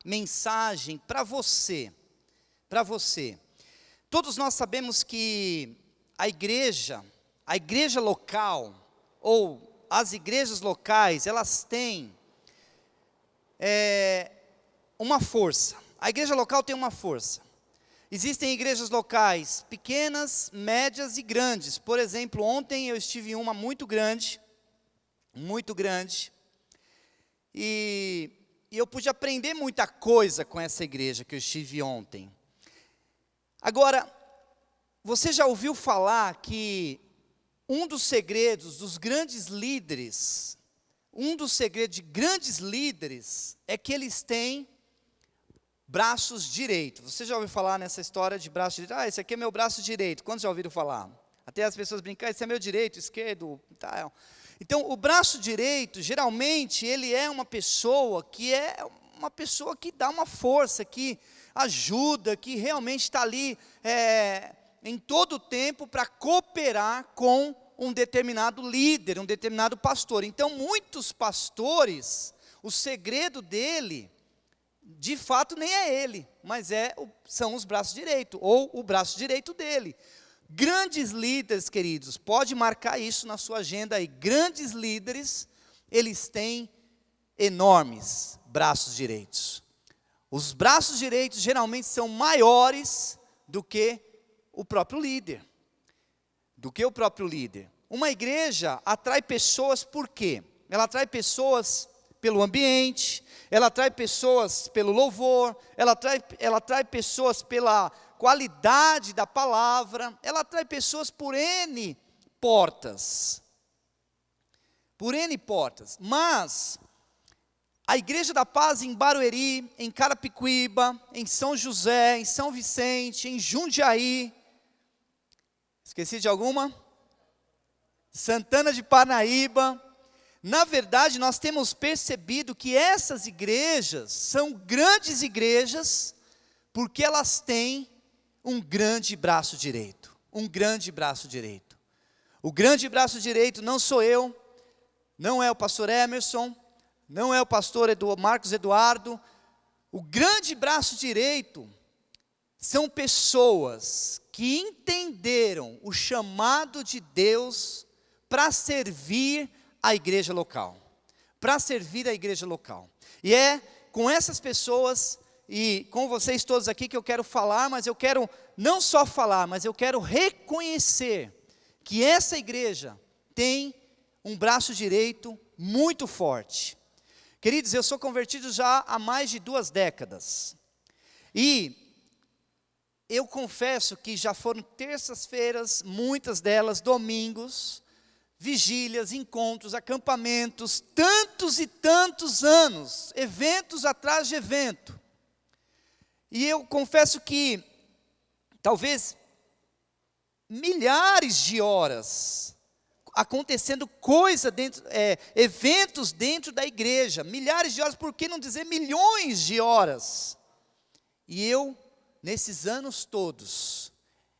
mensagem para você. Para você. Todos nós sabemos que a igreja local, ou as igrejas locais, elas têm uma força. A igreja local tem uma força. Existem igrejas locais pequenas, médias e grandes. Por exemplo, ontem eu estive em uma muito grande, e eu pude aprender muita coisa com essa igreja que eu estive ontem. Agora, você já ouviu falar que um dos segredos dos grandes líderes, de grandes líderes, é que eles têm braços direitos. Você já ouviu falar nessa história de braço direito? Esse aqui é meu braço direito. Quantos já ouviram falar? Até as pessoas brincam, esse é meu direito, esquerdo, tal. Então, o braço direito, geralmente, ele é uma pessoa que dá uma força, que ajuda, que realmente está ali em todo o tempo para cooperar com um determinado líder, um determinado pastor. Então, muitos pastores, o segredo dele, de fato, nem é ele, mas são os braços direitos, ou o braço direito dele. Grandes líderes, queridos, pode marcar isso na sua agenda aí. Grandes líderes, eles têm enormes braços direitos. Os braços direitos geralmente são maiores do que o próprio líder. Uma igreja atrai pessoas por quê? Ela atrai pessoas pelo ambiente, ela atrai pessoas pelo louvor, ela atrai pessoas pela qualidade da palavra, ela atrai pessoas por N portas. Mas a Igreja da Paz em Barueri, em Carapicuíba, em São José, em São Vicente, em Jundiaí, esqueci de alguma? Santana de Parnaíba. Na verdade, nós temos percebido que essas igrejas são grandes igrejas, porque elas têm um grande braço direito. O grande braço direito não sou eu, não é o pastor Emerson, não é o pastor Marcos Eduardo. O grande braço direito são pessoas que entenderam o chamado de Deus para servir a igreja local. E é com essas pessoas e com vocês todos aqui que eu quero falar, mas eu quero não só falar, mas eu quero reconhecer que essa igreja tem um braço direito muito forte. Queridos, eu sou convertido já há mais de 2 décadas. E eu confesso que já foram terças-feiras, muitas delas domingos, vigílias, encontros, acampamentos, tantos e tantos anos, eventos atrás de evento. E eu confesso que talvez milhares de horas acontecendo eventos dentro da igreja, milhares de horas, por que não dizer milhões de horas? E eu, nesses anos todos,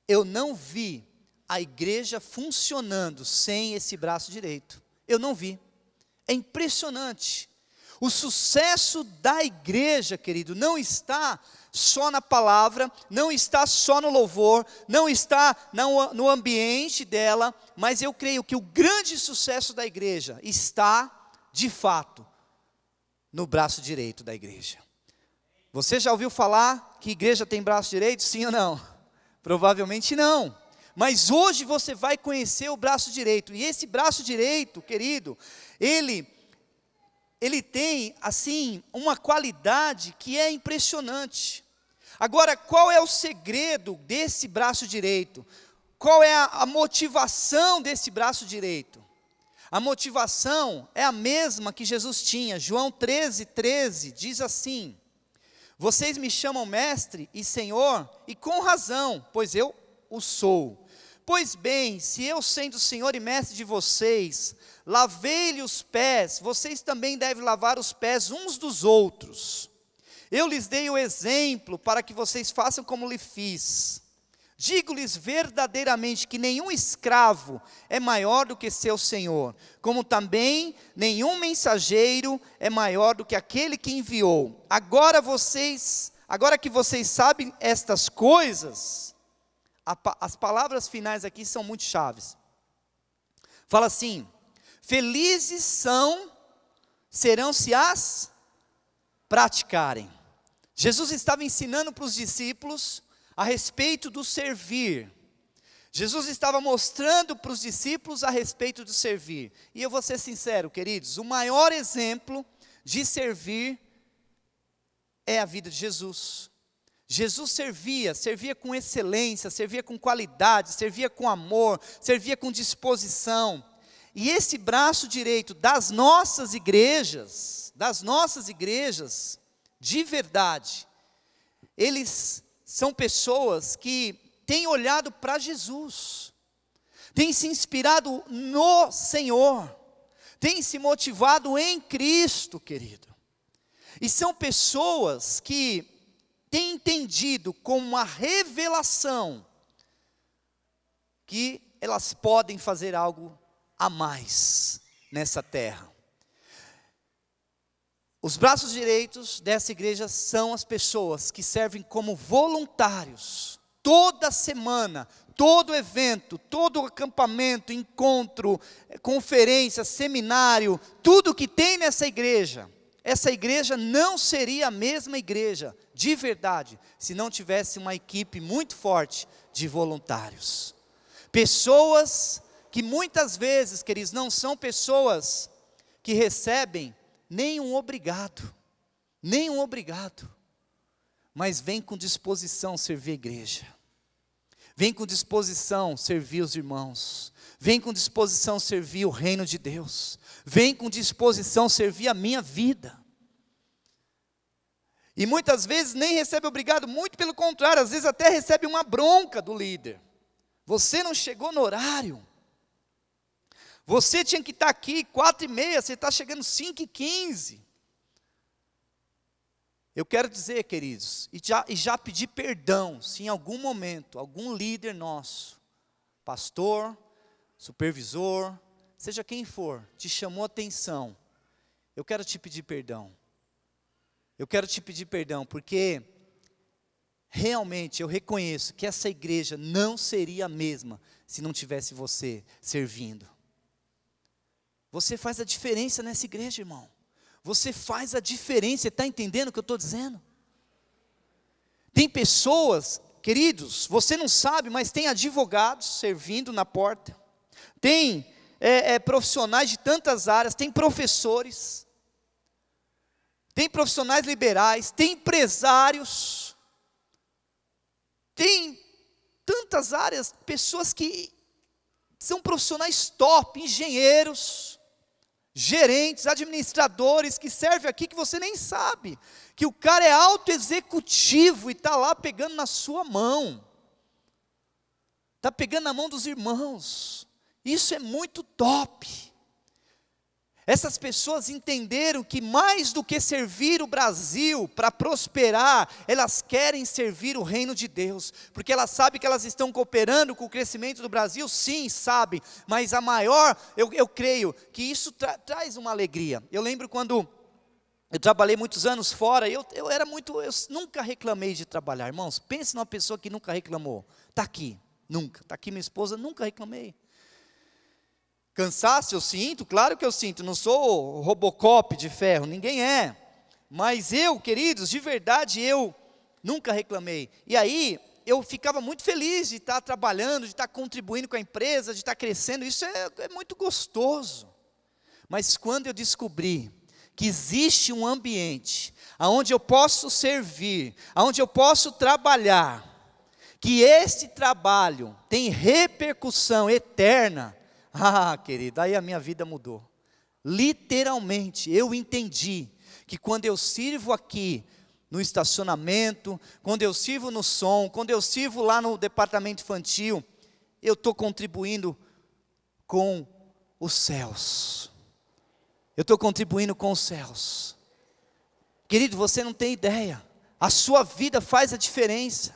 eu não vi a igreja funcionando sem esse braço direito. Eu não vi. É impressionante. O sucesso da igreja, querido, não está só na palavra, não está só no louvor, não está no ambiente dela, mas eu creio que o grande sucesso da igreja está, de fato, no braço direito da igreja. Você já ouviu falar que igreja tem braço direito? Sim ou não? Provavelmente não. Mas hoje você vai conhecer o braço direito. E esse braço direito, querido, ele tem, assim, uma qualidade que é impressionante. Agora, qual é o segredo desse braço direito? Qual é a motivação desse braço direito? A motivação é a mesma que Jesus tinha. João 13:13 diz assim: vocês me chamam mestre e senhor, e com razão, pois eu o sou. Pois bem, se eu sendo senhor e mestre de vocês, lavei-lhe os pés, vocês também devem lavar os pés uns dos outros. Eu lhes dei o exemplo para que vocês façam como lhe fiz. Digo-lhes verdadeiramente que nenhum escravo é maior do que seu senhor, como também nenhum mensageiro é maior do que aquele que enviou. Agora que vocês sabem estas coisas, as palavras finais aqui são muito chaves. Fala assim: felizes serão se as praticarem. Jesus estava ensinando para os discípulos a respeito do servir. Jesus estava mostrando para os discípulos a respeito do servir. E eu vou ser sincero, queridos, o maior exemplo de servir é a vida de Jesus. Jesus servia com excelência, servia com qualidade, servia com amor, servia com disposição. E esse braço direito das nossas igrejas, de verdade, eles são pessoas que têm olhado para Jesus, têm se inspirado no Senhor, têm se motivado em Cristo, querido. E são pessoas que têm entendido como uma revelação que elas podem fazer algo a mais nessa terra. Os braços direitos dessa igreja são as pessoas que servem como voluntários, toda semana, todo evento, todo acampamento, encontro, conferência, seminário, tudo que tem nessa igreja. Essa igreja não seria a mesma igreja, de verdade, se não tivesse uma equipe muito forte de voluntários. Pessoas que muitas vezes, queridos, não são pessoas que recebem nenhum obrigado, mas vem com disposição servir a igreja, vem com disposição servir os irmãos, vem com disposição servir o reino de Deus, vem com disposição servir a minha vida. E muitas vezes nem recebe obrigado, muito pelo contrário, às vezes até recebe uma bronca do líder. Você não chegou no horário. Você tinha que estar aqui 4h30, você está chegando 5h15. Eu quero dizer, queridos, e já pedir perdão, se em algum momento, algum líder nosso, pastor, supervisor, seja quem for, te chamou atenção, eu quero te pedir perdão. Eu quero te pedir perdão, porque realmente eu reconheço que essa igreja não seria a mesma se não tivesse você servindo. Você faz a diferença nessa igreja, irmão. Você faz a diferença, você está entendendo o que eu estou dizendo? Tem pessoas, queridos, você não sabe, mas tem advogados servindo na porta. Tem profissionais de tantas áreas, tem professores. Tem profissionais liberais, tem empresários. Tem tantas áreas, pessoas que são profissionais top, engenheiros, gerentes, administradores, que servem aqui que você nem sabe, que o cara é alto executivo e está lá pegando na sua mão, está pegando na mão dos irmãos, isso é muito top. Essas pessoas entenderam que mais do que servir o Brasil para prosperar, elas querem servir o reino de Deus, porque elas sabem que elas estão cooperando com o crescimento do Brasil, sim, sabem, mas a maior, eu creio que isso traz uma alegria. Eu lembro quando eu trabalhei muitos anos fora, eu nunca reclamei de trabalhar, irmãos, pense numa pessoa que nunca reclamou, está aqui, nunca, está aqui minha esposa, nunca reclamei. Cansaço eu sinto, claro que eu sinto, não sou Robocop de ferro, ninguém é, mas eu, queridos, de verdade eu nunca reclamei, e aí eu ficava muito feliz de estar trabalhando, de estar contribuindo com a empresa, de estar crescendo, isso é muito gostoso, mas quando eu descobri que existe um ambiente, onde eu posso servir, onde eu posso trabalhar, que esse trabalho tem repercussão eterna, querido, aí a minha vida mudou. Literalmente, eu entendi que quando eu sirvo aqui no estacionamento, quando eu sirvo no som, quando eu sirvo lá no departamento infantil, eu estou contribuindo com os céus. Eu estou contribuindo com os céus. Querido, você não tem ideia. A sua vida faz a diferença.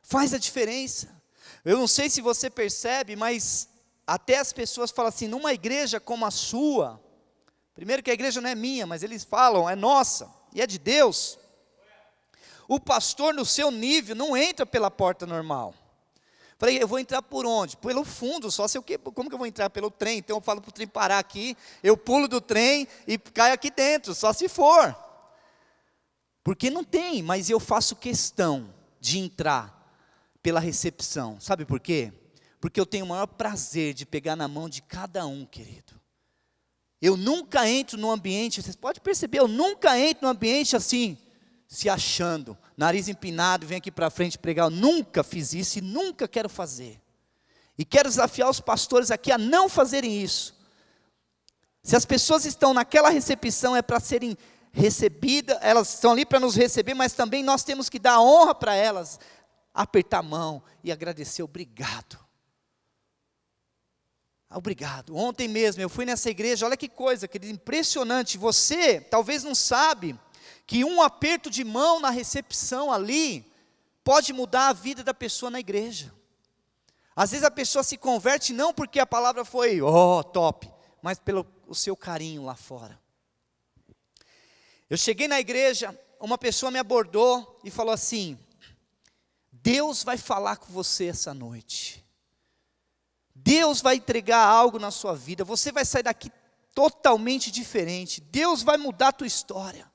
Faz a diferença. Eu não sei se você percebe, mas até as pessoas falam assim, numa igreja como a sua, primeiro que a igreja não é minha, mas eles falam, é nossa, e é de Deus. O pastor no seu nível não entra pela porta normal. Falei, eu vou entrar por onde? Pelo fundo, só se eu, como que eu vou entrar? Pelo trem, então eu falo para o trem parar aqui, eu pulo do trem e caio aqui dentro, só se for. Porque não tem, mas eu faço questão de entrar pela recepção. Sabe por quê? Porque eu tenho o maior prazer de pegar na mão de cada um, querido. Eu nunca entro num ambiente, vocês podem perceber, eu nunca entro num ambiente assim, se achando, nariz empinado, vem aqui para frente pregar. Eu nunca fiz isso e nunca quero fazer. E quero desafiar os pastores aqui a não fazerem isso. Se as pessoas estão naquela recepção, é para serem recebidas, elas estão ali para nos receber, mas também nós temos que dar honra para elas, apertar a mão e agradecer, obrigado. Obrigado. Ontem mesmo eu fui nessa igreja, olha que coisa, querido, impressionante. Você talvez não sabe que um aperto de mão na recepção ali pode mudar a vida da pessoa na igreja. Às vezes a pessoa se converte não porque a palavra foi, top, mas pelo o seu carinho lá fora. Eu cheguei na igreja, uma pessoa me abordou e falou assim, Deus vai falar com você essa noite. Deus vai entregar algo na sua vida, você vai sair daqui totalmente diferente. Deus vai mudar a tua história.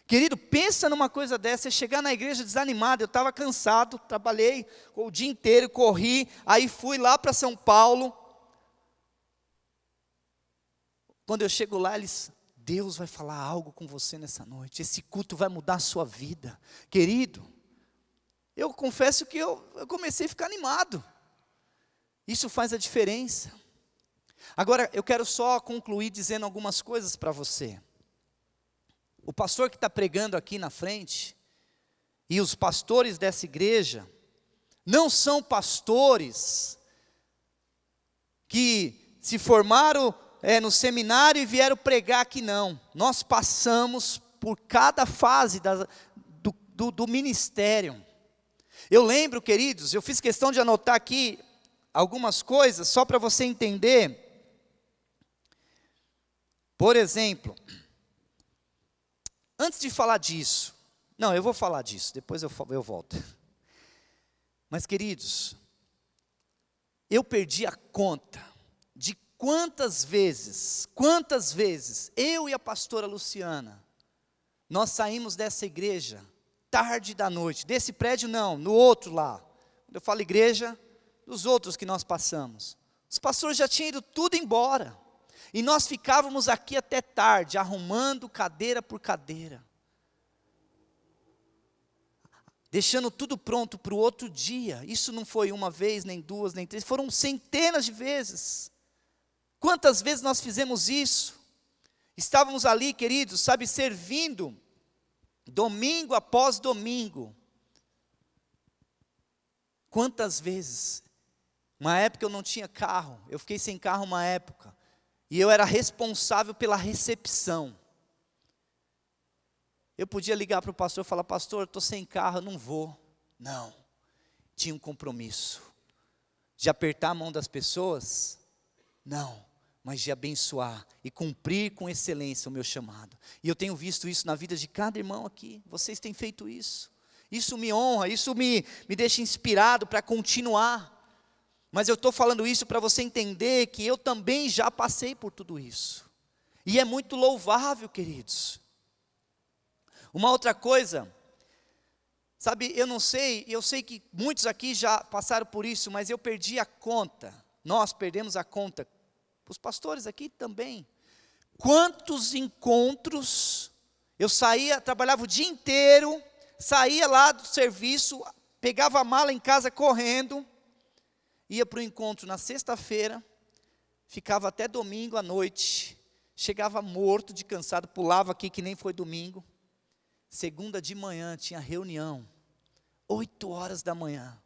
Querido, pensa numa coisa dessa, você chegar na igreja desanimado, eu estava cansado, trabalhei o dia inteiro, corri, aí fui lá para São Paulo. Quando eu chego lá, Deus vai falar algo com você nessa noite, esse culto vai mudar a sua vida. Querido, eu confesso que eu comecei a ficar animado. Isso faz a diferença. Agora, eu quero só concluir dizendo algumas coisas para você. O pastor que está pregando aqui na frente, e os pastores dessa igreja, não são pastores que se formaram no seminário e vieram pregar aqui, não. Nós passamos por cada fase do ministério. Eu lembro, queridos, eu fiz questão de anotar aqui algumas coisas, só para você entender. Por exemplo, antes de falar disso, não, eu vou falar disso, depois eu volto. Mas queridos, eu perdi a conta de quantas vezes eu e a pastora Luciana, nós saímos dessa igreja, tarde da noite, desse prédio não, no outro lá, quando eu falo igreja, dos outros que nós passamos, os pastores já tinham ido tudo embora, e nós ficávamos aqui até tarde, arrumando cadeira por cadeira, deixando tudo pronto para o outro dia. Isso não foi uma vez, nem duas, nem três, foram centenas de vezes. Quantas vezes nós fizemos isso? Estávamos ali, queridos, sabe, servindo, domingo após domingo. Quantas vezes? Uma época eu não tinha carro, eu fiquei sem carro uma época, e eu era responsável pela recepção. Eu podia ligar para o pastor e falar, pastor, eu estou sem carro, eu não vou. Não, tinha um compromisso, de apertar a mão das pessoas, não, mas de abençoar e cumprir com excelência o meu chamado. E eu tenho visto isso na vida de cada irmão aqui, vocês têm feito isso. Isso me honra, isso me deixa inspirado para continuar. Mas eu estou falando isso para você entender que eu também já passei por tudo isso. E é muito louvável, queridos. Uma outra coisa, sabe, eu sei que muitos aqui já passaram por isso, mas eu perdi a conta. Nós perdemos a conta. Os pastores aqui também. Quantos encontros, eu saía, trabalhava o dia inteiro, saía lá do serviço, pegava a mala em casa correndo, ia para o encontro na sexta-feira, ficava até domingo à noite, chegava morto de cansado, pulava aqui que nem foi domingo. Segunda de manhã tinha reunião, 8 horas da manhã,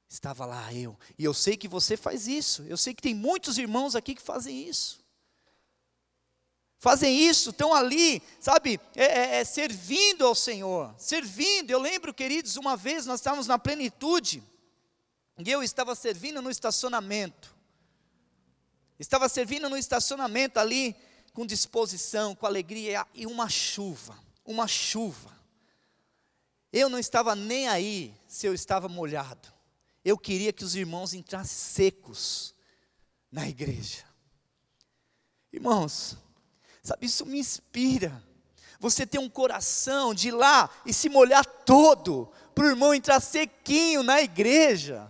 estava lá eu, e eu sei que você faz isso, eu sei que tem muitos irmãos aqui que fazem isso. fazem isso, estão ali, sabe, servindo ao Senhor, servindo. Eu lembro, queridos, uma vez nós estávamos na plenitude, e eu estava servindo no estacionamento, ali, com disposição, com alegria, e uma chuva, eu não estava nem aí se eu estava molhado, eu queria que os irmãos entrassem secos na igreja. Irmãos, sabe, isso me inspira. Você tem um coração de ir lá e se molhar todo, para o irmão entrar sequinho na igreja.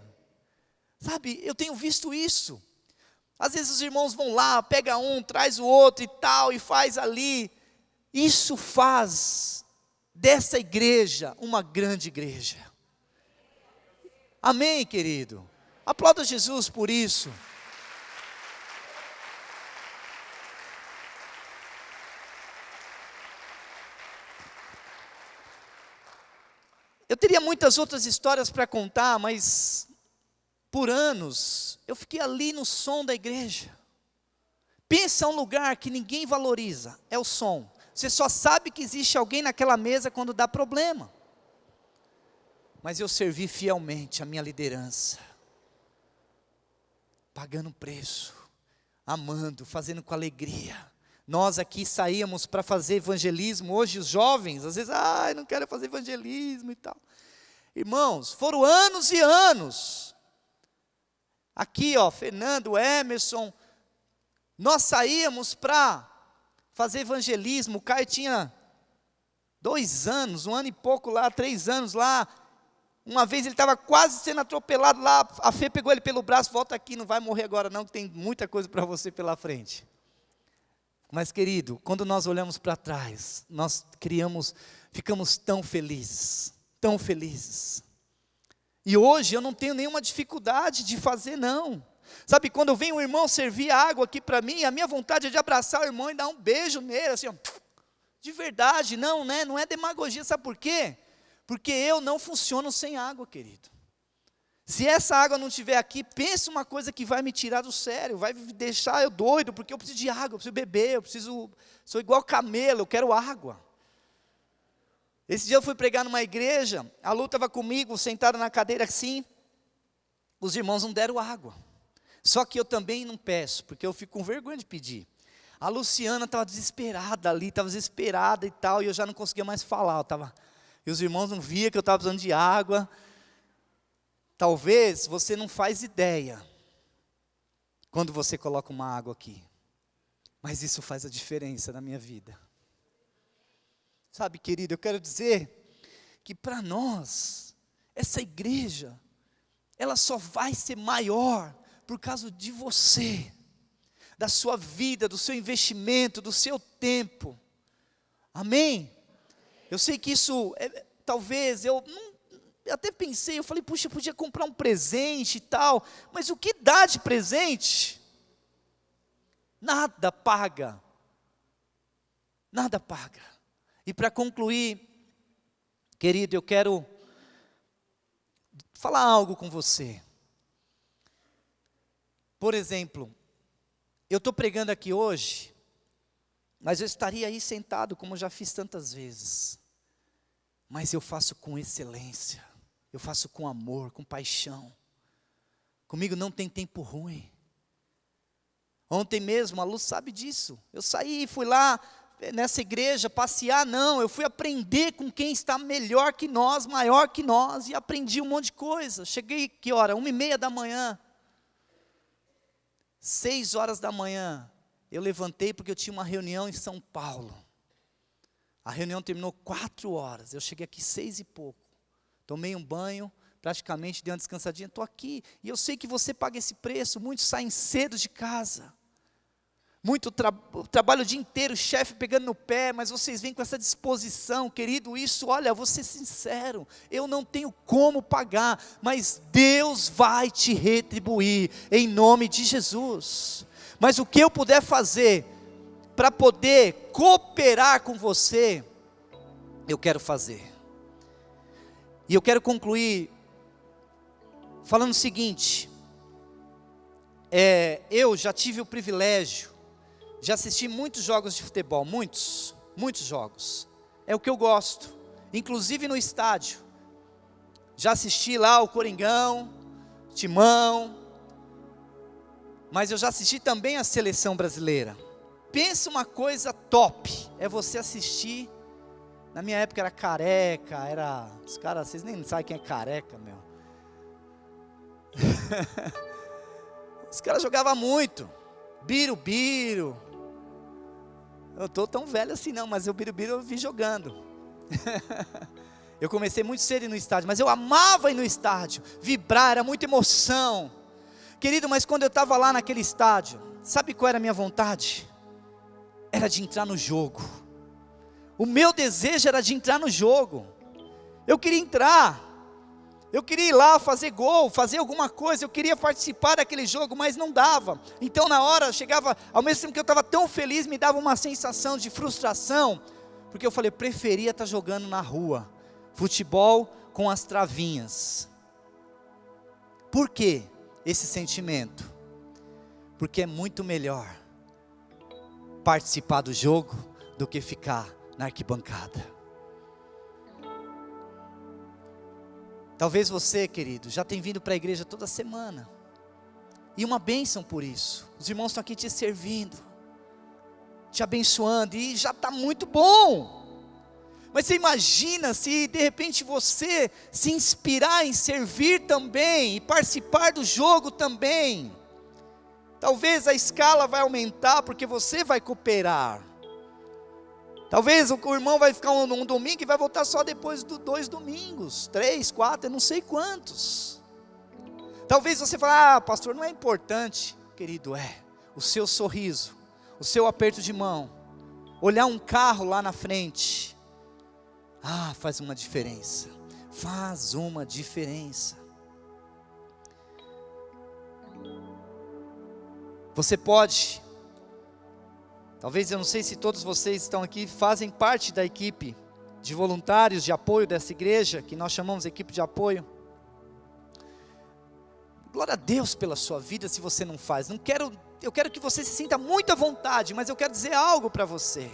Sabe, eu tenho visto isso. Às vezes os irmãos vão lá, pega um, traz o outro e tal, e faz ali. Isso faz dessa igreja uma grande igreja. Amém, querido? Aplauda Jesus por isso. Eu teria muitas outras histórias para contar, mas por anos eu fiquei ali no som da igreja. Pensa um lugar que ninguém valoriza, é o som. Você só sabe que existe alguém naquela mesa quando dá problema. Mas eu servi fielmente a minha liderança, pagando preço, amando, fazendo com alegria. Nós aqui saíamos para fazer evangelismo. Hoje os jovens, às vezes, não quero fazer evangelismo e tal. Irmãos, foram anos e anos. Aqui, Fernando, Emerson, nós saíamos para fazer evangelismo. O Caio tinha 2 anos, 1 ano e pouco lá, 3 anos lá. Uma vez ele estava quase sendo atropelado lá, a Fê pegou ele pelo braço, volta aqui, não vai morrer agora não, que tem muita coisa para você pela frente. Mas, querido, quando nós olhamos para trás, nós ficamos tão felizes, tão felizes. E hoje eu não tenho nenhuma dificuldade de fazer, não. Sabe, quando vem um irmão servir água aqui para mim, a minha vontade é de abraçar o irmão e dar um beijo nele, assim, de verdade, não é demagogia, sabe por quê? Porque eu não funciono sem água, querido. Se essa água não estiver aqui, pense uma coisa que vai me tirar do sério, vai me deixar eu doido, porque eu preciso de água, eu preciso beber, sou igual camelo, eu quero água. Esse dia eu fui pregar numa igreja, a Lu estava comigo, sentada na cadeira assim, os irmãos não deram água. Só que eu também não peço, porque eu fico com vergonha de pedir. A Luciana estava desesperada ali, estava desesperada e tal, e eu já não conseguia mais falar, e os irmãos não viam que eu estava precisando de água. Talvez você não faz ideia quando você coloca uma água aqui, mas isso faz a diferença na minha vida. Sabe, querido, eu quero dizer que para nós, essa igreja, ela só vai ser maior por causa de você, da sua vida, do seu investimento, do seu tempo. Amém? Eu sei que isso, talvez, eu até pensei, eu falei, puxa, eu podia comprar um presente e tal, mas o que dá de presente? Nada paga. Nada paga. E para concluir, querido, eu quero falar algo com você. Por exemplo, eu estou pregando aqui hoje, mas eu estaria aí sentado, como eu já fiz tantas vezes. Mas eu faço com excelência, eu faço com amor, com paixão. Comigo não tem tempo ruim. Ontem mesmo, a Lu sabe disso. Eu saí, fui lá nessa igreja passear, não. Eu fui aprender com quem está melhor que nós, maior que nós, e aprendi um monte de coisa. Cheguei, que hora? 1h30 da manhã. 6 horas da manhã, eu levantei porque eu tinha uma reunião em São Paulo. A reunião terminou 4 horas, eu cheguei aqui 6 e pouco. Tomei um banho, praticamente dei uma descansadinha, estou aqui. E eu sei que você paga esse preço, muitos saem cedo de casa. Muito trabalho o dia inteiro, o chefe pegando no pé, mas vocês vêm com essa disposição, querido, isso, olha, vou ser sincero, eu não tenho como pagar, mas Deus vai te retribuir, em nome de Jesus. Mas o que eu puder fazer, para poder cooperar com você, eu quero fazer. E eu quero concluir, falando o seguinte, eu já tive o privilégio, Já assisti muitos jogos de futebol, muitos jogos. É o que eu gosto, inclusive no estádio. Já assisti lá o Coringão, Timão, mas eu já assisti também a seleção brasileira. Pensa uma coisa top, é você assistir. Na minha época era Careca, os caras, vocês nem sabem quem é Careca, meu. Os caras jogavam muito, Birubiru. Eu tô tão velho assim não, mas o Birubiru eu vi jogando. Eu comecei muito cedo no estádio, mas eu amava ir no estádio, vibrar, era muita emoção. Querido, mas quando eu estava lá naquele estádio, sabe qual era a minha vontade? Era de entrar no jogo. O meu desejo era de entrar no jogo. Eu queria entrar, eu queria ir lá fazer gol, fazer alguma coisa, eu queria participar daquele jogo, mas não dava. Então na hora, chegava, ao mesmo tempo que eu estava tão feliz, me dava uma sensação de frustração, porque eu falei, preferia estar jogando na rua, futebol com as travinhas. Por que esse sentimento? Porque é muito melhor participar do jogo do que ficar na arquibancada. Talvez você, querido, já tenha vindo para a igreja toda semana, e uma bênção por isso. Os irmãos estão aqui te servindo, te abençoando, e já está muito bom. Mas você imagina se de repente você se inspirar em servir também, e participar do jogo também. Talvez a escala vai aumentar, porque você vai cooperar. Talvez o irmão vai ficar um domingo e vai voltar só depois de 2 domingos, 3, 4, eu não sei quantos. Talvez você fale, pastor, não é importante. Querido, o seu sorriso, o seu aperto de mão, olhar um carro lá na frente, faz uma diferença, faz uma diferença. Você pode, talvez, eu não sei se todos vocês estão aqui, fazem parte da equipe de voluntários de apoio dessa igreja, que nós chamamos de equipe de apoio. Glória a Deus pela sua vida se você não faz. Eu quero que você se sinta muito à vontade, mas eu quero dizer algo para você.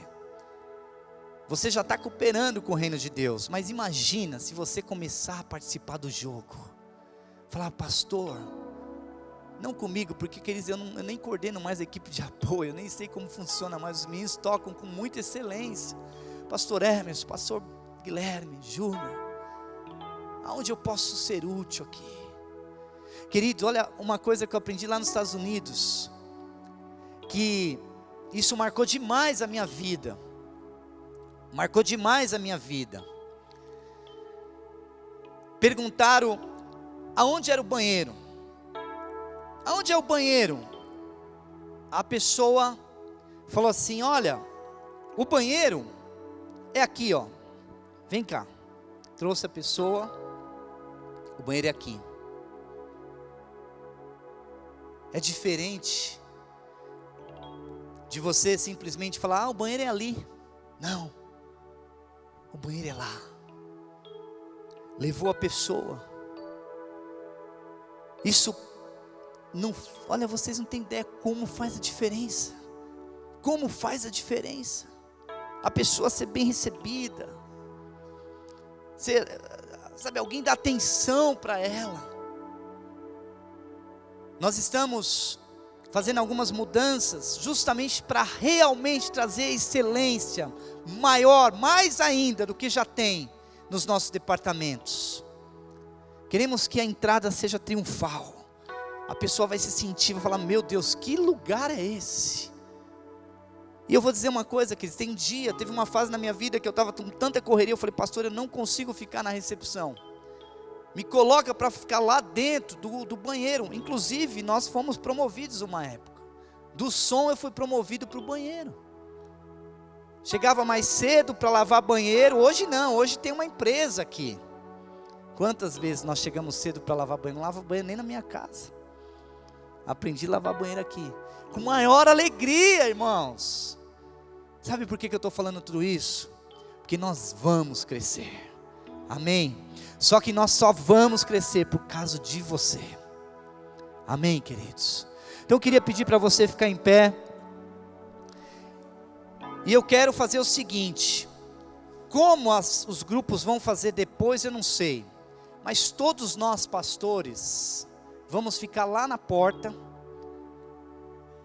Você já está cooperando com o reino de Deus, mas imagina se você começar a participar do jogo. Falar, pastor, não comigo, porque queridos, eu nem coordeno mais a equipe de apoio, eu nem sei como funciona, mas os meninos tocam com muita excelência. Pastor Hermes, pastor Guilherme, Júnior, aonde eu posso ser útil aqui? Querido, olha uma coisa que eu aprendi lá nos Estados Unidos, que isso marcou demais a minha vida. Marcou demais a minha vida. Perguntaram aonde era o banheiro. Aonde é o banheiro? A pessoa falou assim, olha, o banheiro é aqui, ó. Vem cá. Trouxe a pessoa, o banheiro é aqui. É diferente de você simplesmente falar, o banheiro é ali. Não. O banheiro é lá. Levou a pessoa. Isso não, olha, vocês não têm ideia como faz a diferença. Como faz a diferença. A pessoa ser bem recebida. Sabe, alguém dá atenção para ela. Nós estamos fazendo algumas mudanças, justamente para realmente trazer excelência maior, mais ainda do que já tem nos nossos departamentos. Queremos que a entrada seja triunfal. A pessoa vai se sentir, vai falar, meu Deus, que lugar é esse? E eu vou dizer uma coisa, que teve uma fase na minha vida que eu estava com tanta correria, eu falei, pastor, eu não consigo ficar na recepção. Me coloca para ficar lá dentro do banheiro. Inclusive, nós fomos promovidos uma época. Do som eu fui promovido para o banheiro. Chegava mais cedo para lavar banheiro. Hoje não, hoje tem uma empresa aqui. Quantas vezes nós chegamos cedo para lavar banheiro? Não lavo banheiro nem na minha casa. Aprendi a lavar banheiro aqui. Com maior alegria, irmãos. Sabe por que eu estou falando tudo isso? Porque nós vamos crescer. Amém? Só que nós só vamos crescer por causa de você. Amém, queridos? Então eu queria pedir para você ficar em pé. E eu quero fazer o seguinte, como os grupos vão fazer depois eu não sei, mas todos nós pastores, vamos ficar lá na porta,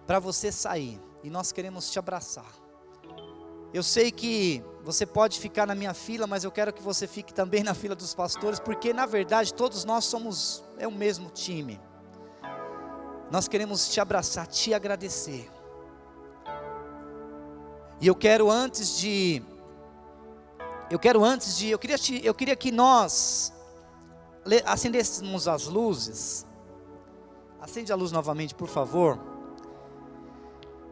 para você sair, e nós queremos te abraçar. Eu sei que você pode ficar na minha fila, mas eu quero que você fique também na fila dos pastores, porque na verdade todos nós somos o mesmo time. Nós queremos te abraçar, te agradecer. E eu queria que nós acendêssemos as luzes. Acende a luz novamente, por favor.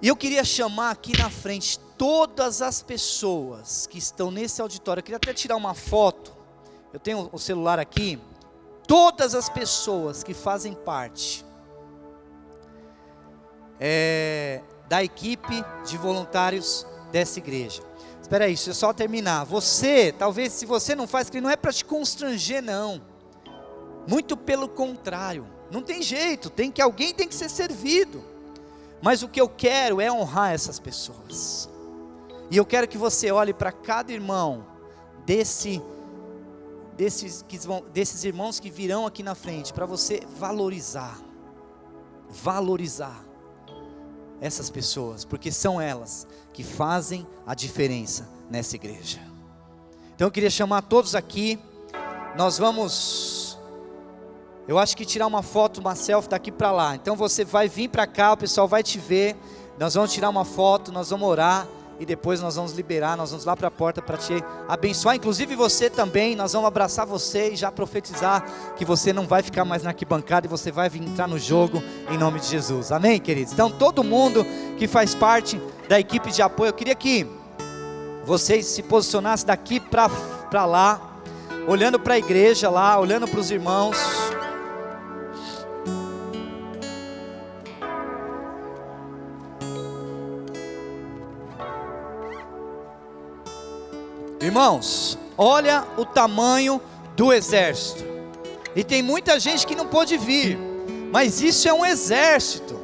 E eu queria chamar aqui na frente todas as pessoas que estão nesse auditório. Eu queria até tirar uma foto. Eu tenho o celular aqui. Todas as pessoas que fazem parte da equipe de voluntários dessa igreja. Espera aí, deixa eu só terminar. Você, talvez se você não faz, não é para te constranger não. Muito pelo contrário. Não tem jeito, alguém tem que ser servido. Mas o que eu quero é honrar essas pessoas. E eu quero que você olhe para cada irmão desses irmãos que virão aqui na frente, para você valorizar essas pessoas, porque são elas que fazem a diferença nessa igreja. Então eu queria chamar todos aqui. Nós vamos, eu acho que tirar uma foto, uma selfie daqui para lá. Então você vai vir para cá, o pessoal vai te ver. Nós vamos tirar uma foto, nós vamos orar. E depois nós vamos liberar, nós vamos lá para a porta para te abençoar. Inclusive você também, nós vamos abraçar você e já profetizar que você não vai ficar mais na arquibancada. E você vai vir entrar no jogo em nome de Jesus. Amém, queridos? Então todo mundo que faz parte da equipe de apoio, eu queria que vocês se posicionassem daqui para lá, olhando para a igreja lá, olhando para os irmãos. Irmãos, olha o tamanho do exército. E tem muita gente que não pôde vir, mas isso é um exército.